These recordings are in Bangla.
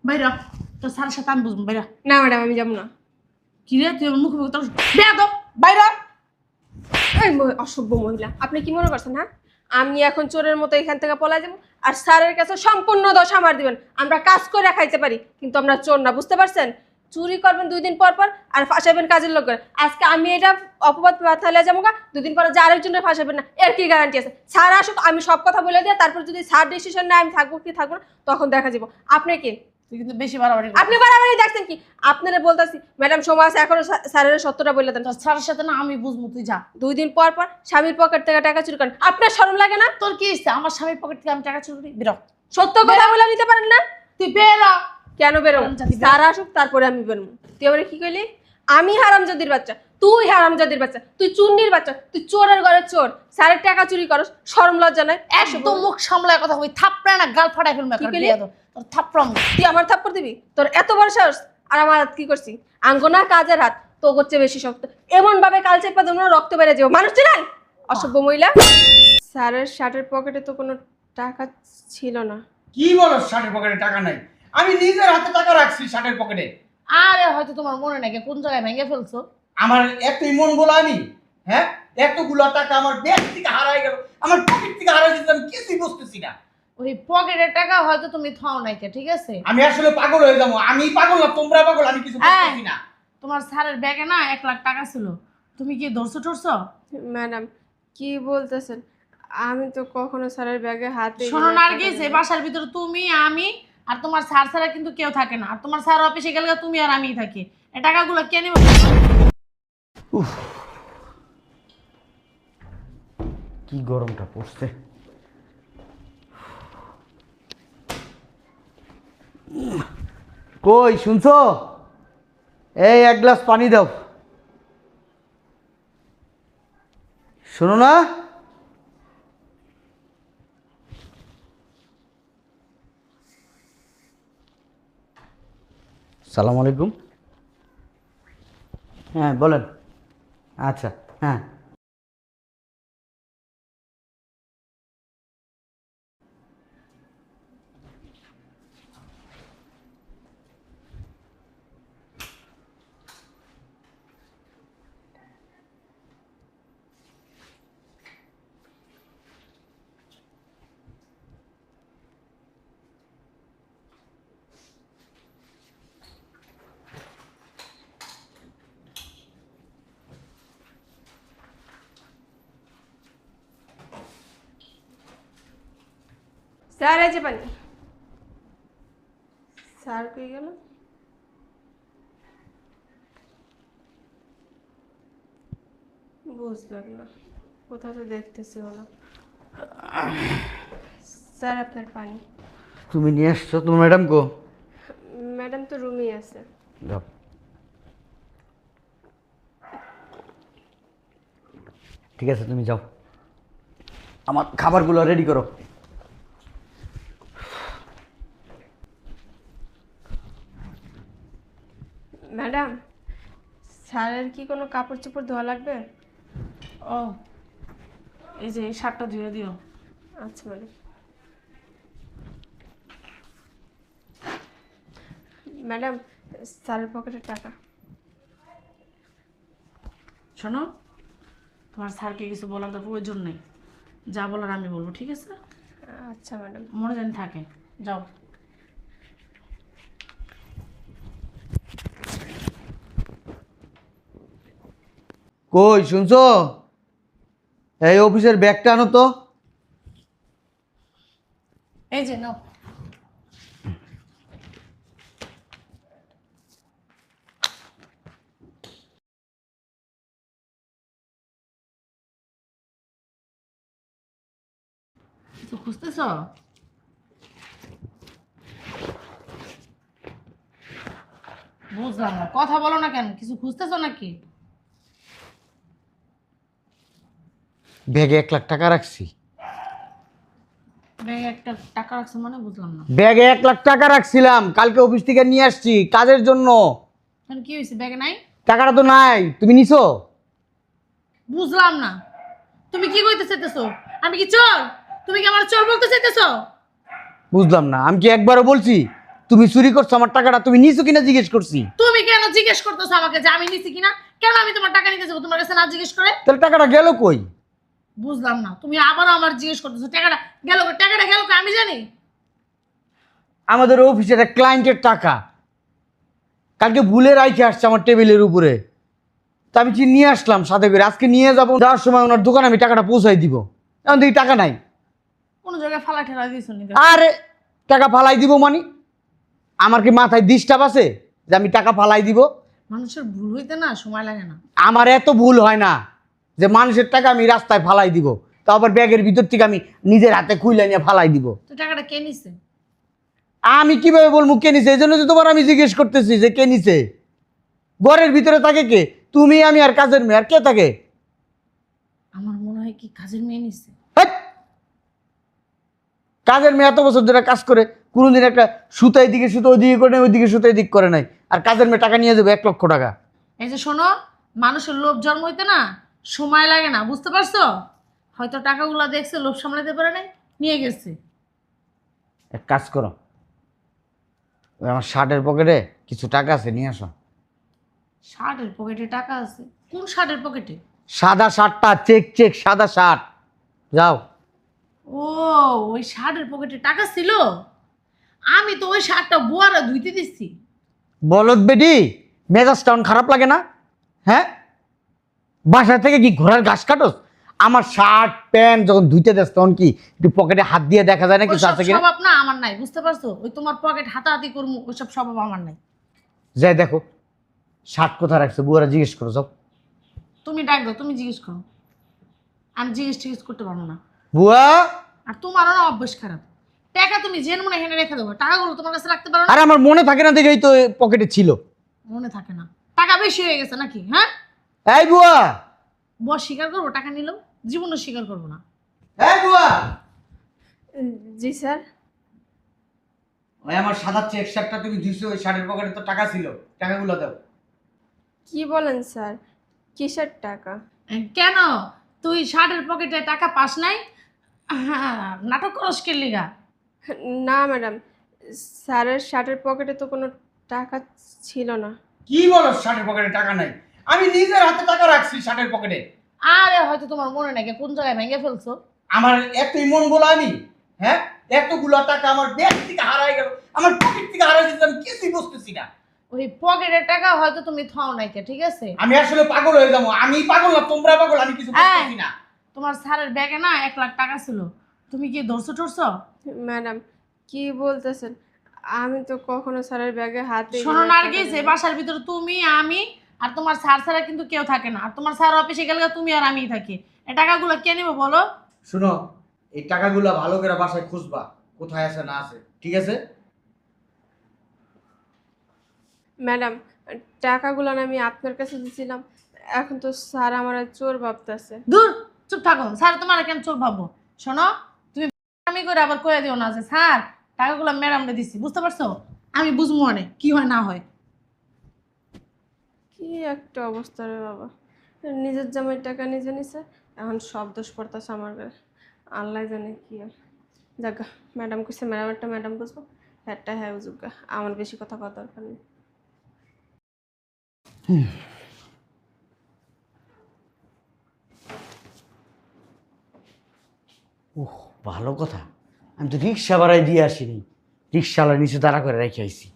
বাইরা তোর স্যারের সাথে আমি বুঝবো বাইরা। না ম্যাডাম আমি যাবো না। কি রে তুই আমার মুখে মুখে তোর বেয়াদব বাইরা। এই অসভ্য মহিলা, আপনি কি মনে করছেন? হ্যাঁ, আমি এখন চোরের মতো এখান থেকে পলাই যাবো আর স্যারের কাছে সম্পূর্ণ দোষ আমার দিবেন। আমরা কাজ করে খাইতে পারি কিন্তু আমরা চোর না, বুঝতে পারছেন? চুরি করবেন 2 দিন পর পর আর ফাঁসাবেন কাজের লোকের। আজকে আমি এটা অপবাদ মাথায় যাবো গা, 2 দিন পরে যে আরেকজনের ফাঁসাবেন না, এর কি গ্যারান্টি আছে? স্যার আসুক, আমি সব কথা বলে দিয়ে তারপর যদি স্যার ডিসিশন নেয় আমি থাকবো কি থাকবো না তখন দেখা যাবো। আপনি কি? তুই কিন্তু বেশি বাড়াবাড়ি আপনি বাড়াবাড়ি দেখছেন কি? আপনারা বলতাছি ম্যাডাম সময় আছে এখনো স্যারের সত্যটা বলে দেন। তোর স্যারের সাথে না আমি বুঝবো, তুই যা। 2 দিন পর পর স্বামীর পকেট থেকে টাকা চুরি করেন, আপনার শরম লাগে না? তোর কি ইচ্ছে আমার স্বামীর পকেট থেকে আমি টাকা চুরি করি? বেরো। সত্য কথা বলে নিতে পারেন না? তুই বেরো। কেন বেরো? হারামজাদি বেরো। স্যার আসুক তারপরে আমি বেরোবো। তুই আবার কি কইলি? আমি হারামজাদির বাচ্চা, তুই হারামজাদির বাচ্চা, তুই চুন্নির বাচ্চা, তুই চোরের ঘরের চোর, স্যারের টাকা চুরি করস, শরম লজ্জা নাই? একদম মুখ সামলায় কথা কই, থাপড়া না গাল ফাটাই ফেলবে। কি কইলি? তোর থাপড়া তুই আমার থাপ্পড় দিবি? তোর এত বড় সাহস! আর আমার হাত কি করছি? আঙ্গনা কাজের হাত তো করছে বেশি শক্ত, এমন ভাবে কাল চেপা দেবো রক্ত বেড়ে যাবো। মানুষ চিনেন? অসভ্য মহিলা। স্যারের শার্টের পকেটে তো কোনো টাকা ছিল না। কি বলো শার্টের পকেটে টাকা নাই? আমি নিজের হাতে টাকা রাখছি শার্টের পকেটে। আরে হয়তো তোমার মনে নাই, কোন জায়গায় ভেঙে ফেলছো। আমার এতই মন বলা আমি, হ্যাঁ, এতগুলো টাকা আমার ব্যাগ থেকে হারাই গেল, আমার পকেট থেকে হারাই গেছে, আমি কিছুই বুঝতেছি না। ওই পকেটের টাকা হয়তো তুমি থাও নাই, ঠিক আছে? আমি আসলে পাগল হয়ে যাবো। আমি পাগল না, তোমরা পাগল, আমি কিছু বুঝতেছি না। তোমার স্যারের ব্যাগে না 1 লাখ টাকা ছিল, তুমি কি ধরছো টরছো? ম্যাডাম কি বলতেছেন? আমি তো কখনো স্যারের ব্যাগে হাতে শোনো নার্গিস, এই বাসার ভিতরে তুমি আমি আর তোমার স্যার ছাড়া কিন্তু কেউ থাকে না। আর তোমার স্যার অফিসে গেলে তুমি আর আমিই থাকি। এই টাকাগুলো কে নিবে? কি গরমটা পড়ছে। কই শুনছো? এই 1 গ্লাস পানি দাও। শোনো না? সালামু আলাইকুম। হ্যাঁ বলেন। আচ্ছা হ্যাঁ। স্যার এই যে পানি। স্যার কই গেল? বুঝলাম না, কোথাও তো দেখতেছি না। স্যার আপনার পানি। তুমি নিয়ে আসছো? তোমার ম্যাডাম কো? ম্যাডাম তো রুমেই আছে। যাও। ঠিক আছে তুমি যাও, আমার খাবারগুলো রেডি করো। ম্যাডাম স্যারের কি কোনো কাপড় চোপড় ধোয়া লাগবে? ও এই যে এই শার্টটা ধুয়ে দিও। আচ্ছা ম্যাডাম। ম্যাডাম স্যারের পকেটের টাকা। শোনো, তোমার স্যারকে কিছু বলার তো প্রয়োজন নেই, যা বলার আমি বলবো, ঠিক আছে? আচ্ছা ম্যাডাম। মনে জানি থাকে। যাও। কই শুনছো? এই অফিসের ব্যাগটা আনো তো। এই যে নাও। কিছু খুঁজতেছ? বুঝলাম না, কথা বলো না কেন? কিছু খুঁজতেছ নাকি? ব্যাগে 1 লাখ টাকা রাখছি। ব্যাগে একটা টাকা রাখছো মানে? বুঝলাম না। ব্যাগে 1 লাখ টাকা রাখছিলাম, কালকে অফিস থেকে নিয়ে আসছি কাজের জন্য। এখন কি হয়েছে? ব্যাগে নাই? টাকাটা তো নাই, তুমি নিছো? বুঝলাম না, তুমি কি কইতে চাইতেছো? আমি কি চোর? তুমি কি আমার চোর বলতে চাইতেছো? বুঝলাম না, আমি কি একবারও বলছি তুমি চুরি করছো আমার টাকাটা, তুমি নিছো কিনা জিজ্ঞেস করছি। তুমি কেন জিজ্ঞেস করতেছো আমাকে যে আমি নিছি কিনা? কেন আমি তোমার টাকা নিতে যাবো তোমার কাছে না জিজ্ঞেস করে? তাহলে টাকাটা গেল কই? বুঝলাম না, তুমি আবারও আমার জিজ্ঞেস করতেছো টাকাটা গেল কই? টাকাটা গেল কই আমি জানি? আমাদের অফিসের এক ক্লায়েন্টের টাকা কালকে ভুলে রাইখে আসছে আমার টেবিলের উপরে, তা আমি কি নিয়ে আসলাম সাথে করে। আজকে নিয়ে যাবো, যাওয়ার সময় ওনার দোকানে আমি টাকাটা পৌঁছাই দিব। এখন দেখি টাকা নাই। কোন জায়গায় ফালা ঠেলা দিয়েছো নি? আরে টাকা ফালাই দিব মানে? আমার কি মাথায় ডিস্টার্ব আছে যে আমি টাকা ফালাই দিব? মানুষের ভুল হইতে না সময় লাগে না। আমার এত ভুল হয় না যে মানুষের টাকা আমি রাস্তায় ফালাই দিব, তো আবার ব্যাগের ভিতর থেকে আমি নিজের হাতে খুইলা নিয়ে ফালাই দিব। তো টাকাটা কে নিছে? আমি কিভাবে বলবো কে নিছে? এই জন্য তো তোমার আমি জিজ্ঞেস করতেছি যে কে নিছে। ঘরের ভিতরে থাকে কে? তুমি, আমি আর কাজের মেয়ে, আর কে থাকে? আমার মনে হয় কি কাজের মেয়ে নিছে। হেৎ! কাজের মেয়ে এত বছর ধরে কাজ করে কোনোদিন একটা সুতো এদিকে সুতো ওইদিকে করে নাই, ওইদিকে সুতো এদিক করে নাই, আর কাজের মেয়ে টাকা নিয়ে যাবে 1 লক্ষ টাকা। এই যে শোনো, মানুষের লোভ জন্ম হইতে না সময় লাগে না, বুঝতে পারছো? হয়তো টাকাগুলো দেখছে, লোভ সামলাতে পারে নাই, নিয়ে গেছে। এক কাজ করো, ওই আমার শার্টের পকেটে কিছু টাকা আছে, নিয়ে আসো। শার্টের পকেটে টাকা আছে? কোন শার্টের পকেটে? সাদা শার্টটা, চেক চেক সাদা শার্ট। যাও। ও, ওই শার্টের পকেটে টাকা ছিল? আমি তো ওই শার্টটা বুয়ারা ধুইতে দিচ্ছি। বলদ বেডি, মেজাজটা অন খারাপ লাগে না? হ্যাঁ, বাসা থেকে কি ঘোড়ার ঘাস কাটোস? আমার শার্ট প্যান্ট যখন ধুইতে দেস তখন কি একটু পকেটে হাত দিয়ে দেখা যায় না কিছু ওইসব আছে কিনা? স্বভাব না আমার নাই, বুঝতে পারছো? ওই তোমার পকেট হাতাহাতি করবো ওইসব স্বভাব আমার নাই। যাই দেখো শার্ট কোথায় রাখছে, বুয়ারা জিজ্ঞেস করো। যাও। তুমি ডাক দাও, তুমি জিজ্ঞেস করো। আমি জিজ্ঞেস করতে পারবো না। বুয়া, আর তোমারও না অভ্যাস খারাপ। টাকা তুমি জেন মনে হেনে রেখে দেবো, টাকাগুলো তোমার কাছে রাখতে পারো না? আরে আমার মনে থাকে না দেখেই তো পকেটে ছিল। মনে থাকে না? টাকা বেশি হয়ে গেছে নাকি? হ্যাঁ, এই বুয়া, বস স্বীকার করবো টাকা নিল, জীবনও স্বীকার করবো না। এই বুয়া, জি স্যার। ওই আমার সাদা চেক শার্টটা তুমি ধুইছো, ওই শার্টের পকেটে তো টাকা ছিল, টাকাগুলো দাও। কি বলেন স্যার? কিসের টাকা? কেন, তুই শার্টের পকেটে টাকা পাস নাই? হ্যাঁ, নাটক করস কে লিগা? না ম্যাডাম, স্যারের শার্টের পকেটে তো কোনো টাকা ছিল না। কি বলো শার্টের পকেটে টাকা নাই? আমি নিজের হাতে টাকা রাখছি শার্টের পকেটে। আরে হয়তো তোমার মনে নাই, কোন জায়গায় ভেঙে ফেলছো। আমার এতই মন বলা আমি, হ্যাঁ, এতগুলো টাকা আমার ব্যাগ থেকে হারাই গেল, আমার পকেট থেকে হারাই গেছে, আমি কিছুই বুঝতেছি না। ওই পকেটের টাকা হয়তো তুমি থাও নাই কে, ঠিক আছে? আমি আসলে পাগল হয়ে যাবো। আমি পাগল না, তোমরা পাগল, আমি কিছু বুঝতেছি না। তোমার স্যারের ব্যাগে না 1 লাখ টাকা ছিল, তুমি কি ধরছো টরছো? ম্যাডাম কি বলতেছেন? আমি তো কখনো স্যারের ব্যাগে হাতে শোনো নার্গিস, এই বাসার ভিতরে তুমি, আমি আর তোমার স্যার ছাড়া কিন্তু কেউ থাকে না। আর তোমার স্যার অফিসে গেলে তুমি আর আমিই থাকি। এই টাকাগুলো কে নিবো বলো? শুনো, এই টাকাগুলো ভালো করে বাসায় খুঁজবা, কোথায় আছে না আছে, ঠিক আছে? ম্যাডাম, টাকাগুলো না আমি আপনার কাছে দিয়েছিলাম, এখন তো স্যার আমার চোর ভাবতেছে। দূর, চুপ থাকো। স্যার তোমার কেন চোর ভাববো? শোনো, তুমি আমি করে আবার কয়ে দিও না যে স্যার টাকাগুলো ম্যাডামরে দিছি, বুঝতে পারছো? আমি বুঝবো অনেক কি হয় না হয়। কি একটা অবস্থা রে বাবা, নিজের জামাই টাকা নিজে নিছে, এখন সব দোষ পড়তেছে আমার গায়ে। আল্লাহ জানে কি আর। যাক, ম্যাডাম কইছে ম্যাডামেরটা ম্যাডাম বুঝবো, হ্যাঁটা হ্যাঁ বুঝুক, আমার বেশি কথা কওয়ার দরকার নেই। ওহ, ভালো কথা, আমি তো রিক্সা ভাড়ায় দিয়ে আসিনি, রিক্সাওয়ালা নিচে দাঁড়া করে রেখে আইছি।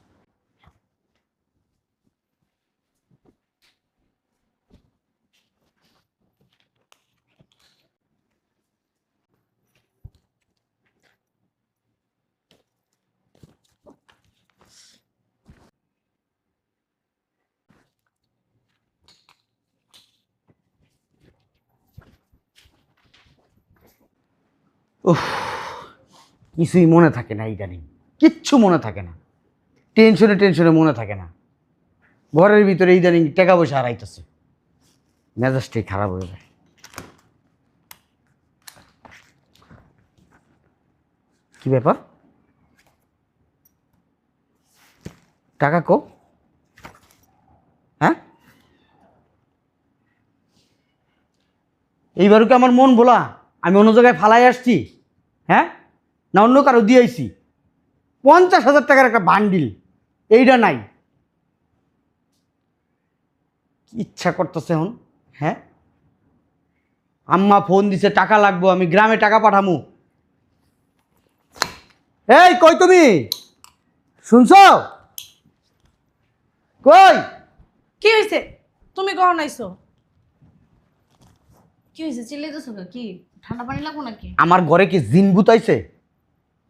উফ, কিছুই মনে থাকে না ইদানিং, কিচ্ছু মনে থাকে না, টেনশনে টেনশনে মনে থাকে না। ঘরের ভিতরে ইদানিং টাকা পয়সা হারাইতেছে, মেজাজটাই খারাপ হয়ে যায়। কি ব্যাপার? টাকা কো? হ্যাঁ, এইবারও কি আমার মন ভোলা? আমি অন্য জায়গায় ফালাই আসছি? হ্যাঁ, না অন্য কারো দিয়ে আইছি? 50,000 টাকার একটা বান্ডিল, এইটা নাই। কি ইচ্ছা করতেছে এখন? হ্যাঁ, আম্মা ফোন দিছে, টাকা লাগবো, আমি গ্রামে টাকা পাঠামু। এই কই তুমি, শুনছো? কই? কি হয়েছে? তুমি কখন আইছো? কি হয়েছে? চিল্লাইতেছো কেন? কি ঠান্ডা পানি লাগবো নাকি? আমার ঘরে কি জিন ভূতাইছে?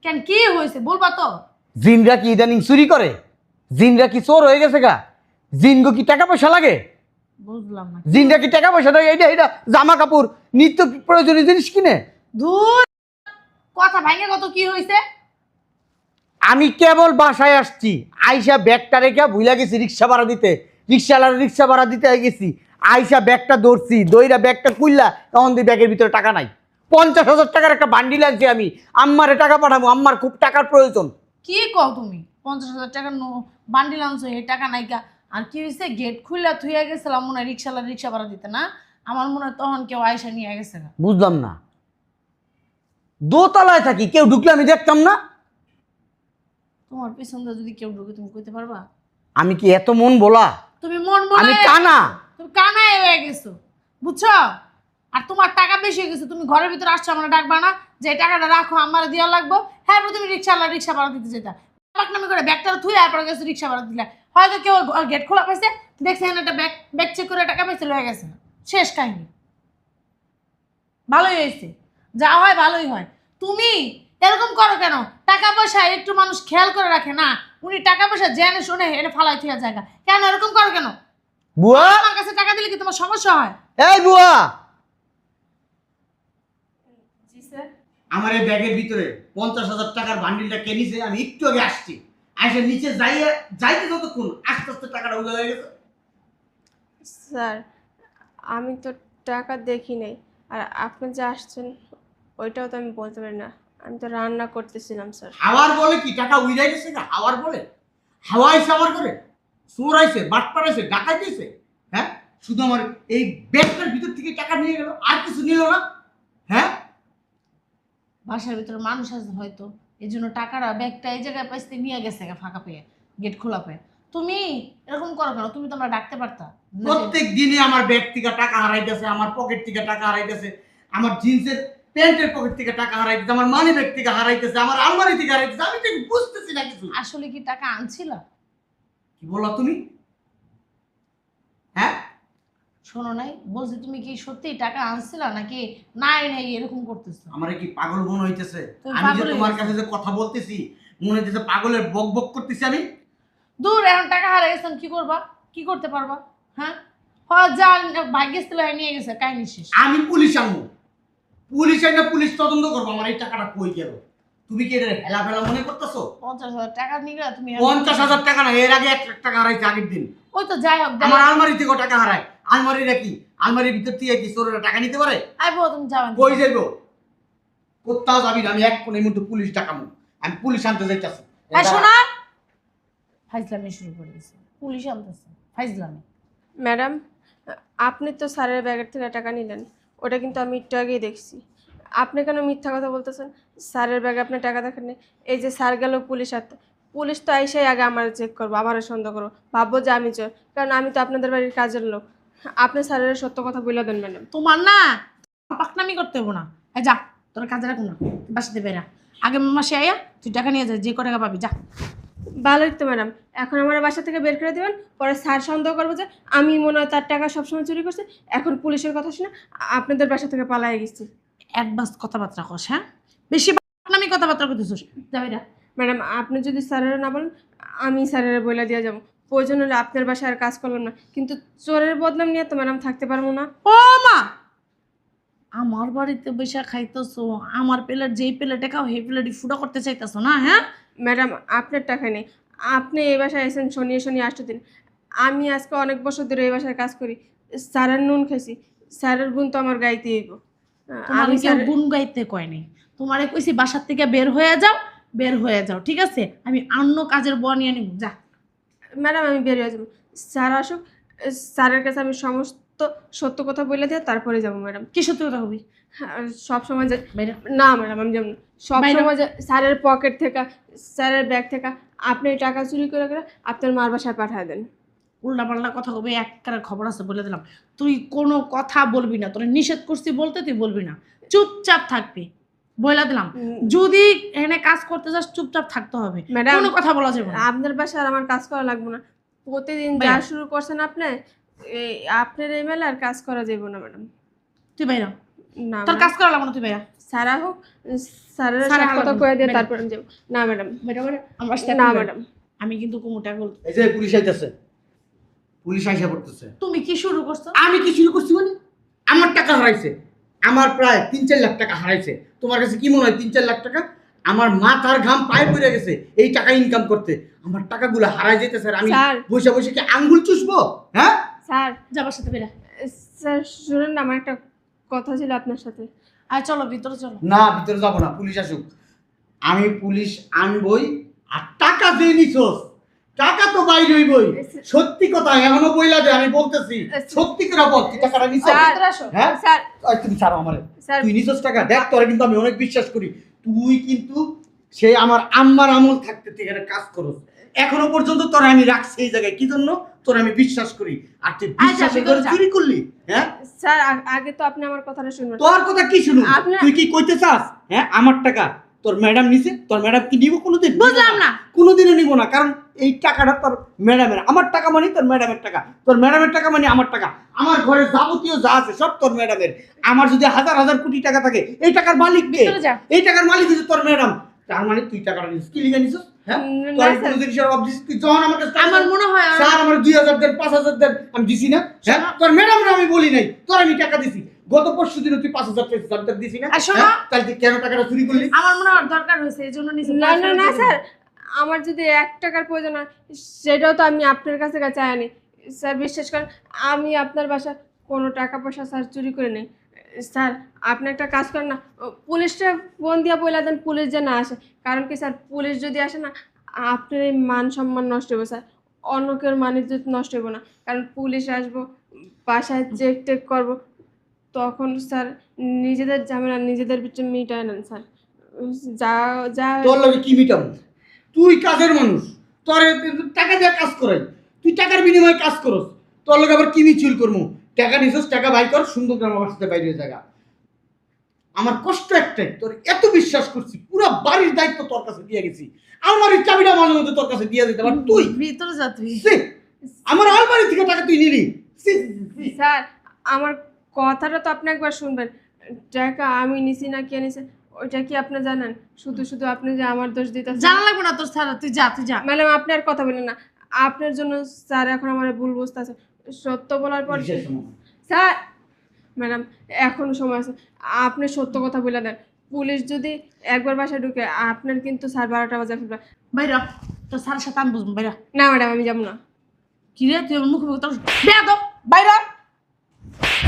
কেন কি হয়েছে বলবা তো? জিনরা কি ইদানিং চুরি করে? জিনরা কি চোর হয়ে গেছে গা? জিনগো কি টাকা পয়সা লাগে? বুঝলাম না। জিনরা কি টাকা পয়সা দেয়? এইটা এইটা জামা কাপড় নিত্য প্রয়োজনীয় জিনিস কিনে। ধুর, কথা ভাঙে কত কি হয়েছে? আমি কেবল বাসায় আসছি, আইসা ব্যাগটা রেখে ভুলে গেছি রিক্সা ভাড়া দিতে, রিক্সাওয়ালার রিক্সা ভাড়া দিতে গেছি। আইসা ব্যাগটা ধরছি, দইরা ব্যাগটা খুললা, তখন দিয়ে ব্যাগের ভিতরে টাকা নাই। 50,000 টাকার একটা বান্ডিল আনছি আমি, আম্মারে টাকা পাঠাবো, আম্মার খুব টাকার প্রয়োজন। কি কও তুমি? 50,000 টাকা বান্ডিল আনছো, এই টাকা নাইকা। আর কি হয়েছে? গেট খুললা থুইয়া গেছিলাম মনে হয় রিক্সাওয়ালা রিক্সা ভাড়া দিতে না? আমার মনে হয় তখন কেউ আয়সা নিয়ে গেছে না। বুঝলাম না, দোতলায় থাকি, কেউ ঢুকলে আমি দেখতাম না? তোমার পিছন দিয়ে যদি কেউ ঢুকে তুমি কইতে পারবা? আমি কি এত মন বলা? তুমি মন আমি বলে কানা। তুমি কানায় হয়ে গেছো, বুঝছো? আর তোমার টাকা বেশি হয়ে গেছে, তুমি ঘরের ভিতরে আসছো, আমরা ডাকবা না যে এই টাকাটা রাখো আমার দেওয়া লাগবো? হ্যাঁ, তুমি রিক্সাওয়ালা রিক্সা ভাড়া দিতে যেতা, নামি করে ব্যাগটা থুই আর পরে গেছো রিক্সা ভাড়া দিলে। হয়তো কেউ গেট খোলা পাইছে, দেখছে একটা ব্যাগ ব্যাগ চেক করে টাকা পাইছে, লয়ে গেছে, শেষ কাহিনী। ভালোই হয়েছে, যা হয় ভালোই হয়। তুমি এরকম করো কেন? টাকা পয়সা একটু মানুষ খেয়াল করে রাখে না? উনি টাকা পয়সা জেনে শুনে এনে ফালাই থিয়া জায়গা, কেন এরকম করো কেন? বুয়া, আমার কাছে টাকা দিলে কি তোমার সমস্যা হয়? এই বুয়া, জি স্যার। আমার এই ব্যাগের ভিতরে 50,000 টাকার বান্ডিলটা কে নিছে? আমি একটু আগে আসছি, আসে নিচে যাইতে যতক্ষণ আস্তে আস্তে টাকাটা উঠে হয়ে গেছে। স্যার, আমি তো টাকা দেখি নাই। আর আপনি যে আসছেন ওইটাও তো আমি বলতে পারি না, আমি তো রান্না করতেছিলাম স্যার। হাওয়ার বলে কি টাকা উড়ে গেছে না? হাওয়ার বলে হাওয়া আইসে আমার করে, চোর আইসে, বাটপার আইসে, ডাকাই দিয়েছে। হ্যাঁ, শুধু আমার এই ব্যাগটার ভিতর থেকে টাকা নিয়ে গেল, আর কিছু নিল না। হ্যাঁ, বাসার ভিতরে মানুষ আছে হয়তো, এই জন্য টাকাটা ব্যাগটা এই জায়গায় পাইতে নিয়ে গেছে ফাঁকা পেয়ে, গেট খোলা পেয়ে। তুমি এরকম করো কেন? তুমি তো আমরা ডাকতে পারতা। প্রত্যেক দিনে আমার ব্যাগ থেকে টাকা হারাইতেছে, আমার পকেট থেকে টাকা হারাইতেছে, আমার জিন্সের প্যান্টের পকেট থেকে টাকা হারাইতেছে, আমার মানি ব্যাগ থেকে হারাইতেছে, আমার আলমারি থেকে হারাইতেছে। আমি তো বুঝতেছি না কিছু। আসলে কি টাকা আনছিলা? কি বললা তুমি? হ্যাঁ, শোনো নাই বলছি, তুমি কি সত্যি টাকা আনছিলা নাকি নাই নাই এরকম করতেছো? আমার কি পাগল মনে হইতেছে? তুমি আমি যে পাগল তোমার হয়ে কাছে যে কথা বলতেছি, মনে হইতেছে পাগলের বক বক করতেছি আমি। দূর, এখন টাকা হারিয়ে গেছেন, কি করবা? কি করতে পারবা? হ্যাঁ, হয় যা ভাগ্যেস ছিল নিয়ে গেছে, কাহিনী শেষ। আমি পুলিশ আনবো, পুলিশ আইনা পুলিশ তদন্ত করবো আমার এই টাকাটা কই গেল। তুমি কি এটা হেলা ফেলা মনে করতেছো? 50,000 টাকা নিয়ে গেলে তুমি 50,000 টাকা না, এর আগে 1 লাখ টাকা হারাইছে আগের দিন। ওই তো যাই হোক, আমার আলমারি থেকে টাকা হারায়। আলমারিটা কি? আলমারির ভিতর থেকে কি চোরেরা টাকা নিতে পারে? আইবো, তুমি যাবেন কই যাইবো? কোথাও যাবি না, আমি এক্ষুনি এই মুহূর্তে পুলিশ ডাকামু। আমি পুলিশ আনতে যাইতাছি। শোনা, ফাইজলামি শুরু করে দিছে, পুলিশ আনতেছে ফাইজলামি। ম্যাডাম, আপনি তো স্যারের ব্যাগের থেকে টাকা নিলেন, ওটা কিন্তু আমি একটু আগেই দেখছি। আপনি কেন মিথ্যা কথা বলতেছেন? স্যারের ব্যাগে আপনি টাকা দেখেননি। এই যে স্যার গেল পুলিশ হাতে, পুলিশ তো আইসাই আগে আমার চেক করবো, আমার সন্দেহ করবো, ভাববো যে আমি চোর, কারণ আমি তো আপনাদের বাড়ির কাজের লোক। আপনি স্যারের সত্য কথা বলে দেন ম্যাডাম। তোমার না পাকনামি করতে হবো না। এই যা, তোর কাজে রাখো না, বাসাতে বেরা। আগে মাসে আয়া তুই টাকা নিয়ে যা, যে ক টাকা পাবি, যা। ভালোই তো ম্যাডাম, এখন আমার বাসা থেকে বের করে দেবেন, পরে স্যার সন্দেহ করবো যে আমি মনে হয় তার টাকা সবসময় চুরি করছি, এখন পুলিশের কথা শুনে আপনাদের বাসা থেকে পালাই গেছি। অ্যাডভান্স কথাবার্তা কস, হ্যাঁ? বেশি পাকনামি কথাবার্তা করতেছিস, যাবি না। ম্যাডাম, আপনি যদি স্যারেরা না বলেন, আমি স্যারেরা বলে দিয়ে যাবো। প্রয়োজন হলে আপনার বাসায় আর কাজ করলাম না, কিন্তু চোরের বদনাম নিয়ে তো ম্যাডাম থাকতে পারবো না। ও মা, আমার বাড়িতে বসে খাইতেছো, আমার প্লেট যেই প্লেটে খাও সেই প্লেটই ফুটা করতে চাইতেছো না? হ্যাঁ ম্যাডাম, আপনার টাকা নেই, আপনি এই বাসায় এসেছেন শনিয়ে শনিয়ে 8 দিন। আমি আজকে অনেক বছর ধরে এই বাসায় কাজ করি, স্যারের নুন খাইছি, স্যারের গুণ তো আমার গাইতে হইব। তোমার আমি কেউ গুণ গাইতে কয় নাই, তোমারে কইছি বাসার থেকে বের হয়ে যাও, বের হয়ে যাও, ঠিক আছে? আমি অন্য কাজের বউ নিয়ে নিব, যা। ম্যাডাম, আমি বেরিয়ে যাবো, স্যার আসুক, স্যারের কাছে আমি সমস্ত সত্য কথা বলে দিয়ে তারপরে যাবো ম্যাডাম। কি সত্যি কথা কবি? আর সব সময় যে বাইরে না ম্যাডাম আমি যেমন সব বাইরে। সময় যে স্যারের পকেট থেকে স্যারের ব্যাগ থেকে আপনি টাকা চুরি করে করে আপনার মার বাসায় পাঠিয়ে দেন। উল্টা পাল্টা কথা কবি, একবারে খবর আছে বলে দিলাম। তুই কোনো কথা বলবি না, তোর নিষেধ করছি বলতে, তুই বলবি না, চুপচাপ থাকবি বলে দিলাম। যদি এখানে কাজ করতে যাস চুপচাপ থাকতে হবে, ম্যাডাম, কোনো কথা বলা যাবে না। আপনার বাসায় আর আমার কাজ করা লাগবে না। প্রতিদিন যা বাইরে। শুরু করছেন আপনি, এই আপনার এই মেলে আর কাজ করা যাবে না ম্যাডাম। তুই বাইরা, না তোর ম্যাডাম, কাজ করা লাগবে না, তুই বাইরা। সারা হোক, স্যারের স্যারের সব কথা লাগবে। কয়ে দিয়ে বাইরে। তারপর আমি যাবো। না ম্যাডাম, বাইরা বাইরা, আমার সাথে না এখন ম্যাডাম। আমি কিন্তু কুমুটা বলতে। এই যে পুলিশ আইতেছে, পুলিশ আইসা পড়তেছে। তুমি কি শুরু করছো? আমি কি শুরু করছি মানে? আমার টাকা হারাইছে, আমার প্রায় 3-4 লাখ টাকা হারাইছে। তোমার কাছে কি মনে হয় 3-4 লাখ টাকা? আমার মাথার ঘাম পায়ে পড়ে গেছে এই টাকা ইনকাম করতে। আমার টাকাগুলো হারাই যেতেছে, আর আমি স্যার। বসে বসে কি আঙ্গুল চুষবো? হ্যাঁ স্যার, যাবার সাথে বেরা। স্যার শুনুন না, আমার একটা কথা ছিল আপনার সাথে। আর চলো ভিতরে চলো। না, ভিতরে যাবো না, পুলিশ আসুক। আমি পুলিশ আনবই। আর টাকা দিয়ে নিছস, টাকা তো বাইরে হইবই। সত্যি কথা এখনো বইলা দে, আমি বলতেছি সত্যি করে বল, তুই টাকাটা নিছস? স্যার। ভিতরে আসো। হ্যাঁ স্যার, ওই তুমি ছাড়ো আমারে। স্যার। তুই নিছস টাকা? দেখ তোরে কিন্তু আমি অনেক বিশ্বাস করি। তুই কিন্তু সে আমার আম্মার আমল থাকতে তুই এখানে কাজ করস। এখনো পর্যন্ত তোরা আমি রাখছি এই জায়গায় কি জন্য? তোরা আমি বিশ্বাস করি। আর তুই বিশ্বাস ভিতরে করে যা। চুরি করলি? হ্যাঁ, স্যার আগে তো আপনি আমার কথাটা শুনবেন। তোর কথা কি শুনুন? আপনার- তুই কি কইতে চাস? হ্যাঁ, আমার টাকা তোর ম্যাডাম নিছে, তোর ম্যাডাম কি নিব কোনোদিন? বুঝলাম না। কোনোদিনও নিব না, কারণ এই টাকাটা তোর ম্যাডামের। আমার টাকা মানে তোর ম্যাডামের টাকা, তোর ম্যাডামের টাকা মানে আমার টাকা। আমার ঘরে যাবতীয় যা আছে সব তোর ম্যাডামের। আমার যদি হাজার হাজার কোটি টাকা থাকে, এই টাকার মালিক কে? ভিতরে যা। এই টাকার মালিক হচ্ছে তোর ম্যাডাম। তার মানে তুই টাকাটা নিছিস, কি লিখে নিছিস? হ্যাঁ, না, তোর স্যার। কোনো জিনিসের অভাব দিছিস? তুই যখন আমার কাছে আমার মনে হয় আর- স্যার আমার 2000 দেন, 5000 দেন, আমি দিছি না? হ্যাঁ, তোর ম্যাডামরা আমি বলি নাই, তোর আমি টাকা দিছি। গত পরশু দিন তুই 5000 পেয়েছিস, আমি তোর দিছি না? আর শোনো। হ্যাঁ, তাহলে তুই কেন টাকাটা চুরি করলি? আমার মনে হয় দরকার হয়েছে, এই জন্য নিচে না না না স্যার, আমার যদি 1 টাকার প্রয়োজন হয় সেটাও তো আমি আপনার কাছে চাইনি। স্যার বিশ্বাস করেন, আমি আপনার বাসা কোনো টাকা পয়সা স্যার চুরি করে নেই। স্যার আপনি একটা কাজ করেন না, পুলিশটা ফোন দিয়ে বলে দেন পুলিশ যে না আসে। কারণ কি স্যার, পুলিশ যদি আসে না, আপনার এই মান সম্মান নষ্ট হবে স্যার, অন্য কেউ মান ইজ্জত নষ্ট হবে না। কারণ পুলিশ আসবো, বাসায় চেক টেক করবো, তখন স্যার নিজেদের ঝামেলা নিজেদের ভিতরে মিটায় নেন স্যার। যা যা তোর লগে কি মিটাম? তুই কাজের মানুষ, তোর টাকা দিয়ে কাজ করাই, তুই টাকার বিনিময়ে কাজ করস। তোর লগে আবার কি মিচুল করবো? টাকা নিছস, টাকা বাই কর, সুন্দর করে আমার সাথে বাইরে জায়গা। আমার কষ্ট একটাই, তোর এত বিশ্বাস করছি, পুরো বাড়ির দায়িত্ব তোর কাছে দিয়ে গেছি। আমার এই চাবিটা মাঝে মধ্যে তোর কাছে দিয়ে দিতে পার তুই? ভিতরে যা তুই। ছি! আমার আলমারি থেকে টাকা তুই নিলি? ছি! স্যার আমার কথাটা তো আপনি একবার শুনবেন। টাকা আমি নিছি না কে নিছে ওইটা কি আপনি জানেন? শুধু শুধু আপনি যে আমার দোষ দিতেছেন। জানা লাগবে না তোর ছাড়া, তুই যা, তুই যা। ম্যাডাম আপনি আর কথা বলেন না, আপনার জন্য স্যার এখন আমার ভুল বুঝতেছে। সত্য বলার পর কিসের সময়? স্যার, ম্যাডাম এখনো সময় আছে, আপনি সত্য কথা বলে দেন। পুলিশ যদি একবার বাসায় ঢুকে আপনার কিন্তু স্যার 12টা বাজে ফেলবে। বাইরা, তোর স্যারের সাথে আমি বুঝবো, বাইরা। না ম্যাডাম আমি যাবো না। কি রে তুই আমার মুখে মুখে তোর বেয়াদব, বাইরা।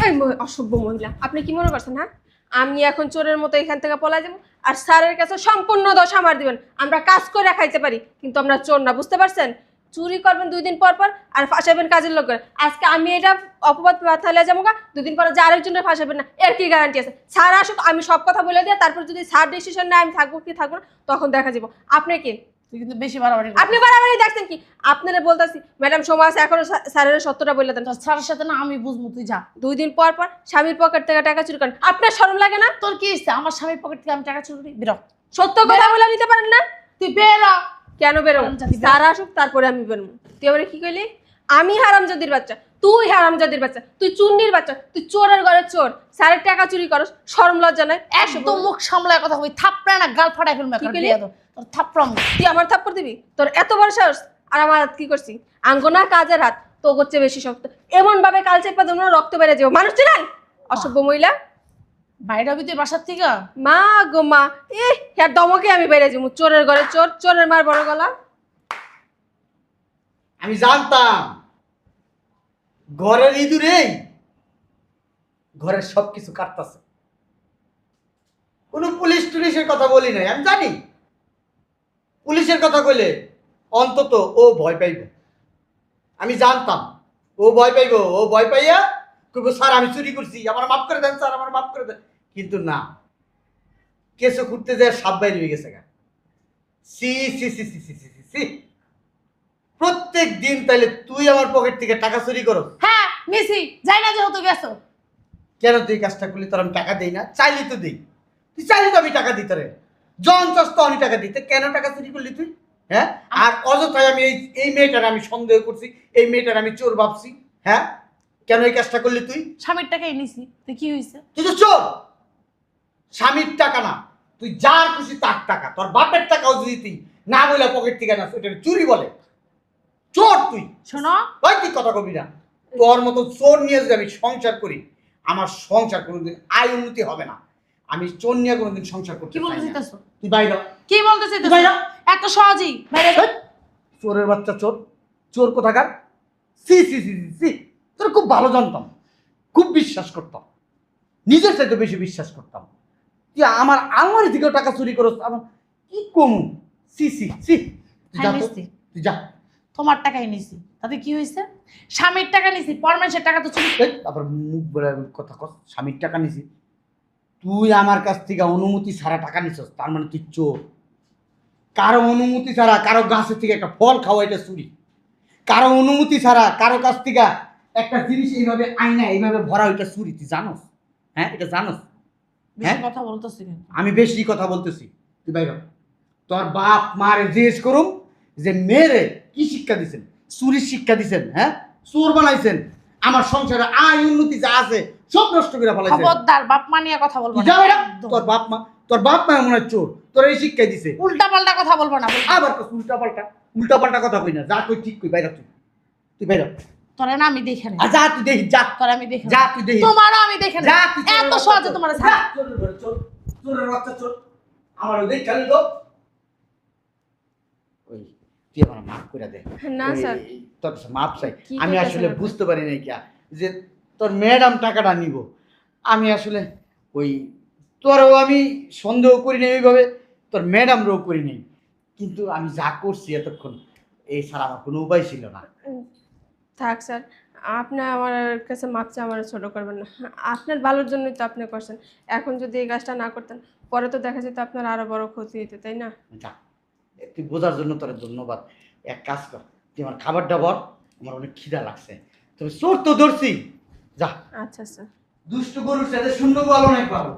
এই অসভ্য মহিলা, আপনি কি মনে করছেন? হ্যাঁ, আমি এখন চোরের মতো এখান থেকে পলাই যাবো আর স্যারের কাছে সম্পূর্ণ দোষ আমার দিবেন। আমরা কাজ করে খাইতে পারি কিন্তু আমরা চোর না, বুঝতে পারছেন? চুরি করবেন 2 দিন পর পর আর ফাঁসাবেন কাজের লোকের। আজকে আমি এটা অপবাদ মাথায় যাবো গা, 2 দিন পরে যে আরেকজনের ফাঁসাবেন না, এর কি গ্যারান্টি আছে? স্যার আসুক, আমি সব কথা বলে দিয়ে তারপর যদি স্যার ডিসিশন নেয় আমি থাকবো কি থাকবো না তখন দেখা যাবো। আপনি কি? তুই কিন্তু বেশি বাড়াবাড়ি করছিস। আপনি বাড়াবাড়ি দেখছেন কি? আপনারা বলতেছি ম্যাডাম সময় আছে, এখনো স্যারের সত্যটা বলে দেন। তোর স্যারের সাথে না আমি বুঝবো, তুই যা। 2 দিন পর পর স্বামীর পকেট থেকে টাকা চুরি করেন, আপনার শরম লাগে না? তোর কি ইচ্ছে আমার স্বামীর পকেট থেকে আমি টাকা চুরি করি? বেরো, সত্য কথা বলে নিতে পারেন না? তুই বেরো। কেন বেরোবো? হারামজাদি। স্যার আসুক তারপরে আমি বেরোবো। তুই আমার কি কইলি? আমি হারামজাদির বাচ্চা, তুই হারামজাদির বাচ্চা, তুই চুন্নির বাচ্চা, তুই চোরের ঘরে চোর, স্যারের টাকা চুরি করস, শরম লজ্জা নাই? একদম মুখ সামলায় কথা কই, থাপড়া না গাল ফাটাই ফেলবে কি এখন কইলি? বেয়াদব। তোর থাপড়া মুখ। তুই আমার থাপ্পড় দিবি? তোর এত বড় সাহস! আর আমার হাত কি করছি? আঙ্গনা কাজের হাত তো করছে বেশি শক্ত, এমন ভাবে কাল চেপা দেবো না রক্ত বেড়ে যাবো। মানুষ চিনেন? অসভ্য মহিলা। বাইরে হবি তুই বাসার থেকে? মা গো মা, হ্যাঁ দমকে আমি বেড়ে যাবো। চোরের ঘরে চোর, চোরের মার বড় গলা। আমি জানতাম ঘরের ইঁদুরে ঘরের সবকিছু কাটতাছে। কোনো পুলিশ টুলিশের কথা বলি নাই, আমি জানি পুলিশের কথা কইলে অন্তত ও ভয় পাইব। আমি জানতাম ও ভয় পাইব, ও ভয় পাইয়া কইবো স্যার আমি চুরি করছি, আমার মাফ করে দেন স্যার, আমার মাফ করে দেন। কিন্তু না, কেসে খুঁড়তে যায় সাপ বাইরে হয়ে গেছে গা। সি সি সি সি সি সি সি সি। প্রত্যেক দিন তাইলে তুই আমার পকেট থেকে টাকা চুরি করো? হ্যাঁ নিছি, যাই না যেহেতু গেছো। কেন তুই এই কাজটা করলি? তোর আমি টাকা দেই না? চাইলি তো দিই, তুই চাইলি তো আমি টাকা দিই তোরে, জন চাস তো আমি টাকা দিতে, কেন টাকা চুরি করলি তুই? হ্যাঁ, আর অযথায় আমি এই মেয়েটার আমি সন্দেহ করছি, এই মেয়েটার আমি চোর ভাবছি। হ্যাঁ, কেন এই কাজটা করলি তুই? স্বামীর টাকাই নিছি, তো কি হয়েছে? তুই তো চোর। স্বামীর টাকা না, তুই যার খুশি তার টাকা, তোর বাপের টাকাও যদি তুই না বলে পকেট থেকে না, ওইটা চুরি বলে। চোর তুই। শোনো, ওই তুই কথা কবি না। তোর মতো চোর নিয়ে যদি আমি সংসার করি, আমার সংসার কোনোদিন আয় উন্নতি হবে না। আমি চোর নিয়ে কোনোদিন সংসার করতে কি বলতে চাই না। চাইতেছো? তুই বাইরে হ। কি বলতে চাইতেছো? বাইরে হ। এত সহজেই বাইরে হেৎ, চোরের বাচ্চা চোর, চোর কোথাকার। সি সি সি সি সি। তোর খুব ভালো জানতাম, খুব বিশ্বাস করতাম, নিজের চাইতে বেশি বিশ্বাস করতাম। তুই আমার আলমারি থেকেও টাকা চুরি করস, আমার কি কমু। সি সি সি। তুই যা হ্যাঁ, তো, নিছি। তুই যা। তোমার টাকাই নিছি, তাতে কি হয়েছে? স্বামীর টাকা নিছি, পরমেশের টাকা তো চুরি। এই, তারপর মুখ বলে কথা কস, স্বামীর টাকা নিছি। তুই আমার কাছ থেকে অনুমতি ছাড়া টাকা নিছস, তার মানে তুই চোর। কারো অনুমতি ছাড়া কারো গাছের থেকে একটা ফল খাওয়া, এটা চুরি। কারো অনুমতি ছাড়া কারো কাছ থেকে একটা জিনিস এইভাবে আয়না এইভাবে ভরা, ওইটা চুরি। তুই জানোস? হ্যাঁ, এটা জানোস? বেশি হ্যাঁ? কথা বলতেছি কিন্তু। আমি বেশি কথা বলতেছি, তুই বাইর হ। তোর বাপ মারে জিজ্ঞেস করুম যে মেয়েরে কি শিক্ষা দিছেন? চুরির শিক্ষা দিছেন? হ্যাঁ, চোর বানাইছেন, আমার সংসারে আয় উন্নতি যা আছে সব নষ্ট করে ফেলাইছেন। খবরদার, বাপ মা নিয়ে কথা বলবো তুই না যা বাইর হ। একদম। তোর বাপ মা মনে হয় চোর, তোর এই শিক্ষা দিছে। উল্টা পাল্টা কথা বলবো না। আবার উল্টা পাল্টা কথা কই না, যা কই ঠিক কই, বাইর হ তুই। তুই বাইর হ। তোরে না আমি দেখে নেই, আর যা তুই দেখি, যা তোরে আমি দেখে যা নেই। তুই দেখি, তোমারও আমি দেখে নেই। যা তুই চোরের এত বাচ্চা সহজে চোর। তোমার যা, চোরের ঘরে চোর, চোরের বাচ্চা চোর। আমার ওই দেখ খালি তো ওই, তুই আমার মাফ করে দে। না, ওই, স্যার। তোর কাছে মাপ চাই। কি আমি করতেছেন আসলে আপনি? বুঝতে পারি নাই কি যে তোর ম্যাডাম টাকাটা নিব। আমি আসলে ওই তোরও আমি সন্দেহ করি নাই ওইভাবে, তোর ম্যাডামরাও করি নাই, কিন্তু আমি যা করছি এতক্ষণ এই ছাড়া আমার কোনো উপায় ছিল না। থাক স্যার, আপনি আমার কাছে মাপ চেয়ে আমার ছোট করবেন না। আপনার ভালোর জন্যই তো আপনি করছেন। এখন যদি এই কাজটা না করতেন, পরে তো দেখা যেত আপনার আরো বড় ক্ষতি হইতো, তাই না? যা, তুই বোঝার জন্য তোর ধন্যবাদ। এক কাজ কর, তুই আমার খাবারটা বল, আমার অনেক খিদা লাগছে। তবে চোর তো ধরছি, যা। আচ্ছা স্যার। দুষ্ট গরুর সাথে শূন্য বল অনেক পাবো।